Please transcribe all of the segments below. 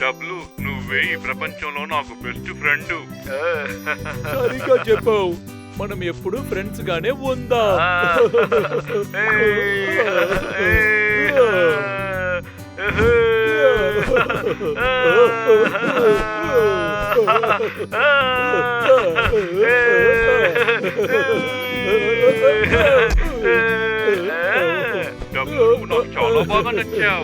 డబ్లు, నువ్వే ఈ ప్రపంచంలో నాకు బెస్ట్ ఫ్రెండ్. సరిగ్గా చెప్పావు. మనం ఎప్పుడు ఫ్రెండ్స్ గానే ఉందా? డబ్లు, నాకు చాలా బాగా నచ్చావు.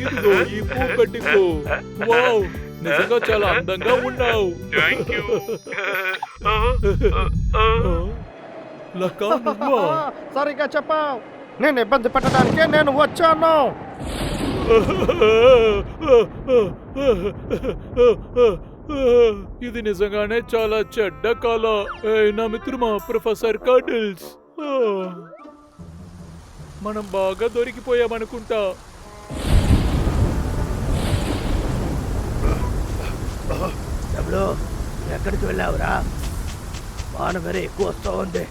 ఇదిగో ఈ పువ్వు పెట్టుకో. వావ్, నిజంగా చాలా అందంగా ఉన్నావు. Thank you. లక్క, నువ్వా? సరిగ్గా చెప్పావు. నేను ఇబ్బంది పెట్టడానికే నేను వచ్చాను. ఇది నిజంగానే చాలా చెడ్డ కళ. నా మిత్రమా ప్రొఫెసర్ కడిల్స్, మనం బాగా దొరికిపోయామనుకుంటా. డబ్లు, ఎక్కడికి వెళ్ళావురా? వాన వేరే ఎక్కువ వస్తూ ఉంది.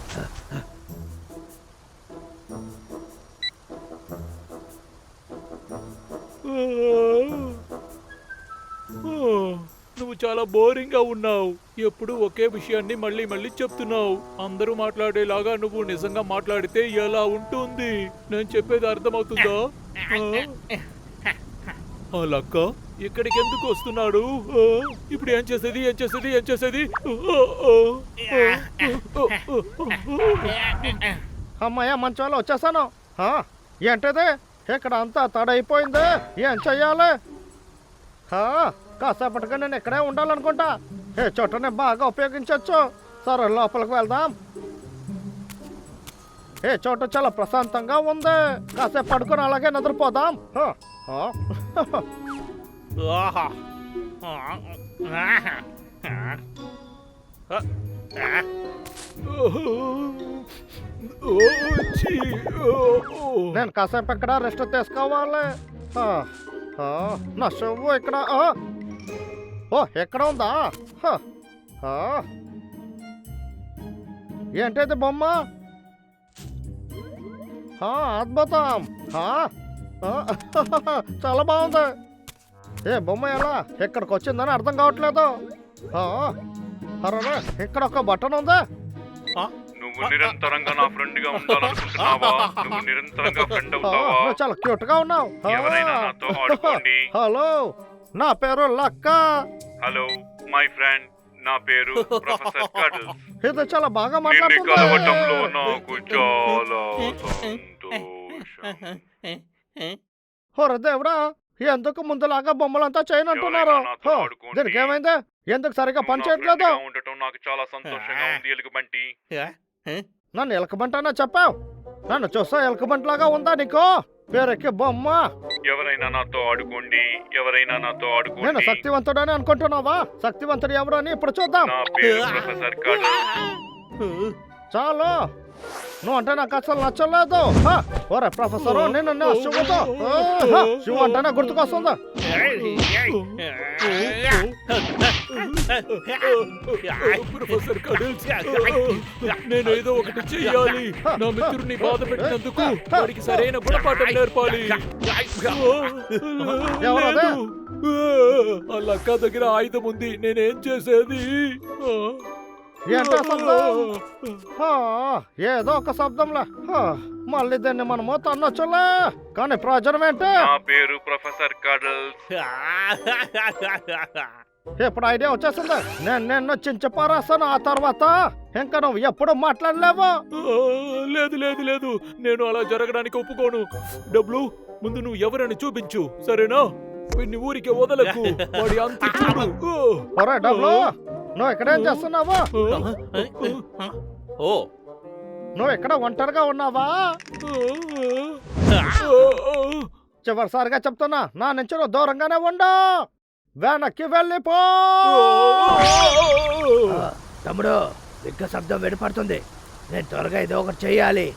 నువ్వు చాలా బోరింగ్ గా ఉన్నావు. ఎప్పుడు ఒకే విషయాన్ని మళ్ళీ మళ్ళీ చెప్తున్నావు. అందరూ మాట్లాడేలాగా నువ్వు నిజంగా మాట్లాడితే ఎలా ఉంటుంది? నేను చెప్పేది అర్థమవుతుందా? లక్క ఇక్కడికి ఎందుకు వస్తున్నాడు? ఇప్పుడు ఏం చేసేది? అమ్మాయ మంచాలో వచ్చేసాను. ఏంటిది ఇక్కడ అంతా తడైపోయింది. ఏం చెయ్యాలి? కాసేపటిగా నేను ఇక్కడే ఉండాలనుకుంటా. ఏ చోటనే బాగా ఉపయోగించవచ్చు. సరే, లోపలికి వెళ్దాం. ఏ చోట చాలా ప్రశాంతంగా ఉంది. కాసేపు పడుకొని అలాగే నిద్రపోదాం. నేను కాసేపు ఇక్కడ రెస్ట్ తీసుకోవాలి. నా షవ్వు ఇక్కడ. ఎక్కడ ఉందా? ఏంటైతే బొమ్మ? అద్భుతం. చాలా బాగుంది. ఏ బొమ్మ ఎలా ఇక్కడికి వచ్చిందని అర్థం కావట్లేదు. అరే, ఇక్కడ ఒక బటన్ ఉందా? నువ్వు నిరంతరంగా నా ఫ్రెండ్ గా ఉండాలనుకుంటున్నావా? నువ్వు నిరంతరంగా ఫ్రెండ్ అవుతావా? నువ్వు చాలా క్యూట్ గా ఉన్నావు. ఎవరైనా నాతో ఆడుకోండి. హలో, నా పేరు లక్క. హలో మై ఫ్రెండ్, నా పేరు ప్రొఫెసర్ కడిల్స్. ఇది చాలా బాగా నిన్ను కలవటంలో మాట్లాడుతుంది. నాకు చాలా సంతోషం. హోర దేవుడా, ఎందుకు ముందులాగా బొమ్మలంతా చేయనంటున్నారు? దీనికి ఏమైంది? ఎందుకు సరిగా పని చేయట్లేదు? ఉండటం నాకు చాలా సంతోషంగా ఉంది. ఎలుగుబంటి, నన్ను ఎలకబంటనా చెప్పావు? నన్ను చూస్తా ఎలకబంట్లాగా ఉందా నీకు? పేరెక్కి బొమ్మ. ఎవరైనా నాతో ఆడుకోండి. నేను శక్తివంతుడని అనుకుంటున్నావా? శక్తివంతుడు ఎవరు అని ఇప్పుడు చూద్దాం. నా పేరు ప్రొఫెసర్ కడిల్స్. చాలు, నువ్వు అంటే నాకు అసలు నచ్చలేదు. ఓరే ప్రొఫెసర్, నేను శివుతో శివు అంటేనే గుర్తుకొస్తుందా? ప్రొఫెసర్ కడిల్స్, నేను ఏదో ఒకటి చెయ్యాలి. నా మిత్రుడిని బాధ పెట్టినందుకు వాడికి సరైన గుణపాఠం నేర్పాలి. ఆ లక్క దగ్గర ఆయుధం ఉంది. నేనేం చేసేది? ఏంటో శబ్దం? ఏదో ఒక శబ్దంలా. మళ్ళీ దాన్ని మనము తన్నొచ్చులే, కానీ ప్రయోజనం ఏంటి? నా పేరు ప్రొఫెసర్ కడిల్స్. ఇప్పుడు ఐడియా వచ్చేసింది. నేను నిన్ను చించపారేస్తాను. ఆ తర్వాత ఇంకా నువ్వు ఎప్పుడు మాట్లాడలేవు. లేదు, నేను అలా జరగడానికి ఒప్పుకోను. డబ్లు, ముందు నువ్వు ఎవరని చూపించు, సరేనా? వీడిని ఊరికి వదలకు. వాడి అంత చూడు. ఒరే డబ్లు, నువ్వు ఇక్కడేం చేస్తున్నావు? నువ్వు ఇక్కడ ఒంటరిగా ఉన్నావా? చివరిసారిగా చెప్తున్నా, నా నుంచి నువ్వు దూరంగానే ఉండు. వెనక్కి వెళ్ళిపో. తమ్ముడు, ఇంకా శబ్దం వినపడుతుంది. నేను త్వరగా ఏదో ఒకటి చెయ్యాలి.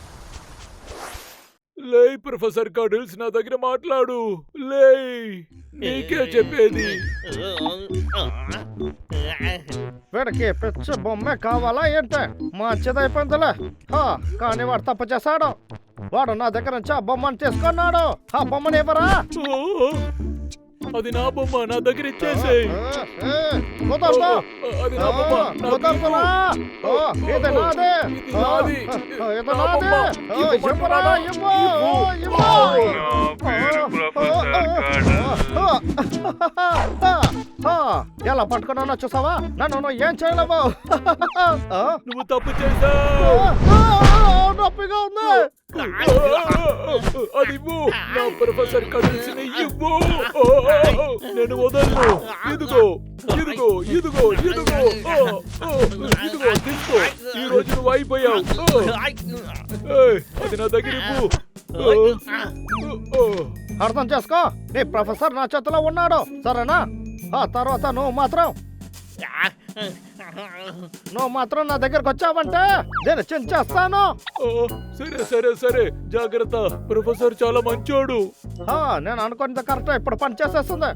లే ప్రొఫెసర్ కడిల్స్, నా దగ్గర మాట్లాడు. లే, నీకే చెప్పేది. వీడికి పిచ్చి బొమ్మే కావాలా ఏంటే మంచిదైపోయిందిలే కానీ వాడు తప్పు చేశాడు. వాడు నా దగ్గర నుంచి ఆ బొమ్మను తీసుకున్నాడు. ఆ బొమ్మని ఇవ్వరా? అది నా బొమ్మ, నా దగ్గర ఇచ్చేసేయ్. కుదరదు. అది నా బొమ్మ, నాకు కుదరదురా. ఇది నాది. ఇది నాది. ఇవ్వరా, ఇవ్వు. నా పేరు ప్రొఫెసర్ కాడల్స్. ఎలా పట్టుకున్నానో చూసావా? నన్ను ఏం చేయలేవు. నువ్వు తప్పు చేశావు. నొప్పిగా ఉంది. అది ఇవ్వు. నా ప్రొఫెసర్ కడల్స్ని ఇవ్వు. నేను వదలను. ఇదిగో ఇదిగో ఇదిగో ఇదిగో ఇదిగో తీసుకో. ఈ రోజు నువ్వు అయిపోయావు. అది నా దగ్గర ఇవ్వు. అర్థం చేసుకో, నీ ప్రొఫెసర్ నా చేతిలో ఉన్నాడు, సరేనా? ఆ తర్వాత నువ్వు మాత్రం నా దగ్గరకు వచ్చావంటే నేను చించేస్తాను. సరే సరే సరే, జాగ్రత్త. ప్రొఫెసర్ చాలా మంచోడు. నేను అనుకున్నది కరెక్ట్. ఇప్పుడు పని చేసేస్తుంది.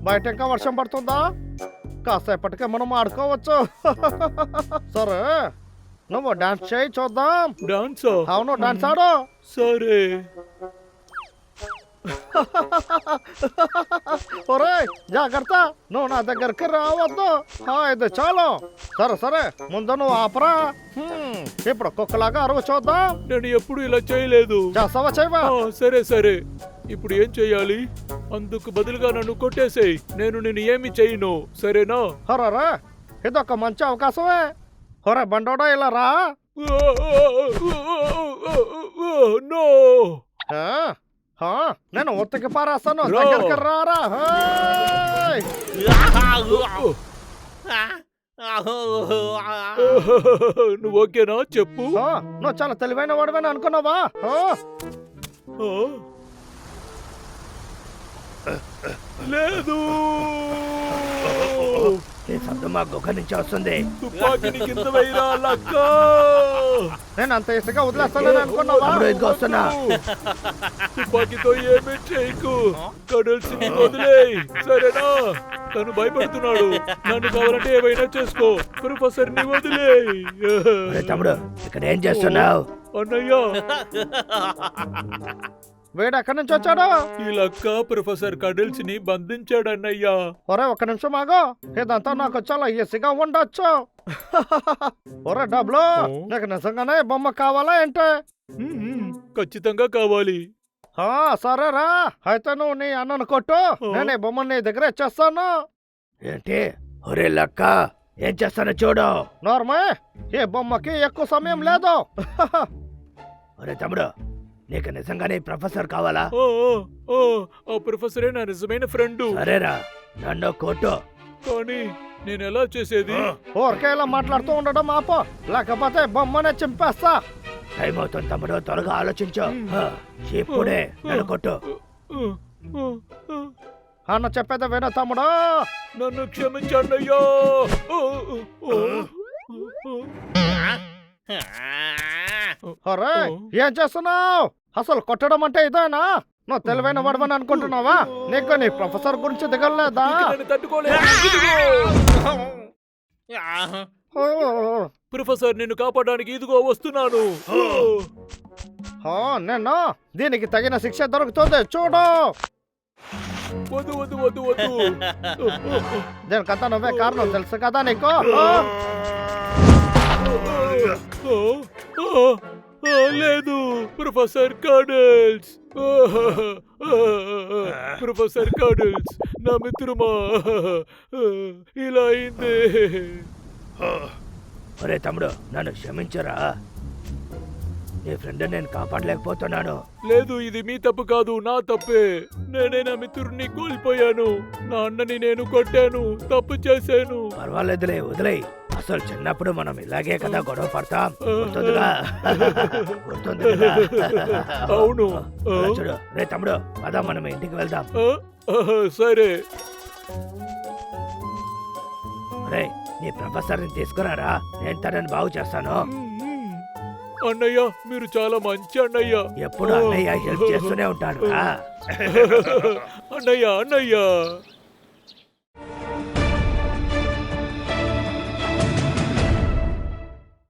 బయట ఇంకా వర్షం పడుతుందా? కాసేపటికే మనం ఆడుకోవచ్చు. సరే, నువ్వు డాన్స్ చేయి చూద్దాం. డాన్స్? అవును, డాన్స్ ఆడు. సరే. ఒరే జాగ్రత్త, నువ్వు నా దగ్గరికి రావద్దు. ఇది చాలు. సరే సరే, ముందు నువ్వు ఆపరా. ఇప్పుడు కుక్కలాగా అరువు చూద్దాం. నేను ఎప్పుడు ఇలా చేయలేదు. చేస్తావా? చేయవా? సరే సరే. ఇప్పుడు ఏం చెయ్యాలి? అందుకు బదులుగా నన్ను కొట్టేసేయ్. నేను ఏమి చేయను, సరేనా? హరరా, ఇదొక మంచి అవకాశమే. హొరే బండోడా, ఇలా రా. నో. నేను ఉత్తకి పారేస్తాను. దగ్గరికి రారా. నువ్వు ఓకేనా? చెప్పు. నువ్వు చాలా తెలివైన వాడివని అనుకున్నావా? లేదు. ఈ శబ్దం మా గుహ నుంచి వస్తుంది. తుపాకీని కింద వేయరా లక్క. నేను అంత ఇసుగా వదిలేస్తానని అనుకున్నావా? వస్తున్నా. తుపాకీతో ఏమీ చేయకు. కడల్స్ని వదిలేయ్, సరేనా? తను భయపడుతున్నాడు. నన్ను కావాలంటే ఏమైనా చేసుకో. ప్రొఫెసర్ ని వదిలేయ్. తమ్ముడు, ఇక్కడ ఏం చేస్తున్నావు? అన్నయ్య, వీడు ఎక్కడి నుంచి వచ్చాడు? ఈ లక్క ప్రొఫెసర్ కడల్స్ ని బంధించాడన్నయ్యా. ఒరే ఒక్క నిమిషం ఆగో. ఇదంతా నాకు చాలా ఈజీగా ఉండొచ్చు. ఒరే డబ్బులు, నీకు నిజంగానే బొమ్మ కావాలా ఏంటే? ఖచ్చితంగా కావాలి. సరేరా, అయితే నువ్వు నీ అన్నను కొట్టు. నేను ఈ బొమ్మ నీ దగ్గర ఇచ్చేస్తాను. ఏంటి? ఒరే లక్క, ఏం చేస్తానో చూడు. నార్మే, ఈ బొమ్మకి ఎక్కువ సమయం లేదు. ఒరే తమ్ముడు, నీకు నిజంగానే ప్రొఫెసర్ కావాలా? ఆ ప్రొఫెసరే నా నిజమైన ఫ్రెండ్. సరేరా, నన్ను కొట్టు. కానీ నేను ఎలా చేసేది? ఊరికే ఇలా మాట్లాడుతూ ఉండడం ఆపో, లేకపోతే బొమ్మనే చింపేస్తా. టైం అవుతుంది తమ్ముడు, త్వరగా ఆలోచించు. ఇప్పుడే నన్ను కొట్టు. అన్న చెప్పేది విను తమ్ముడు. నన్ను క్షమించండియ్యా. అరే, ఏం చేస్తున్నావు? అసలు కొట్టడం అంటే ఇదేనా? నువ్వు తెలివైన వాడమని అనుకుంటున్నావా? నీకు నీ ప్రొఫెసర్ గురించి దిగలేదా? ప్రొఫెసర్, నిన్ను కాపాడడానికి ఇదిగో వస్తున్నాను. నేను దీనికి తగిన శిక్ష దొరుకుతుంది, చూడు. వద్దు వద్దు వద్దు వద్దు. దీనికంతా నువ్వే కారణం, తెలుసు కదా నీకు? లేదు, ప్రొఫెసర్ కడల్స్. ప్రొఫెసర్ కడల్స్, నా మిత్రమా, ఇలా అయింది. ఒరే తమ్ముడు, నన్ను క్షమించరా. నీ ఫ్రెండ్ నేను కాపాడలేకపోతున్నాను. లేదు, ఇది మీ తప్పు కాదు, నా తప్పే. నేనే నా మిత్రుడిని కోల్పోయాను. నా అన్నని నేను కొట్టాను, తప్పు చేశాను. పర్వాలేదులే, వదిలే. అసలు చిన్నప్పుడు మనం ఇలాగే కదా గొడవ పడతాం. గుర్తుందిగా? గుర్తుందిగా? అవును. చూడు రే తమ్ముడు, పద మనం ఇంటికి వెళ్దాం. సరే. రే, నీ ప్రొఫెసర్ని తీసుకురారా, నేను తనని బాగు చేస్తాను. అన్నయ్య, మీరు చాలా మంచి అన్నయ్య. ఎప్పుడు అన్నయ్య హెల్ప్ చేస్తూనే ఉంటాడు. అన్నయ్య అన్నయ్య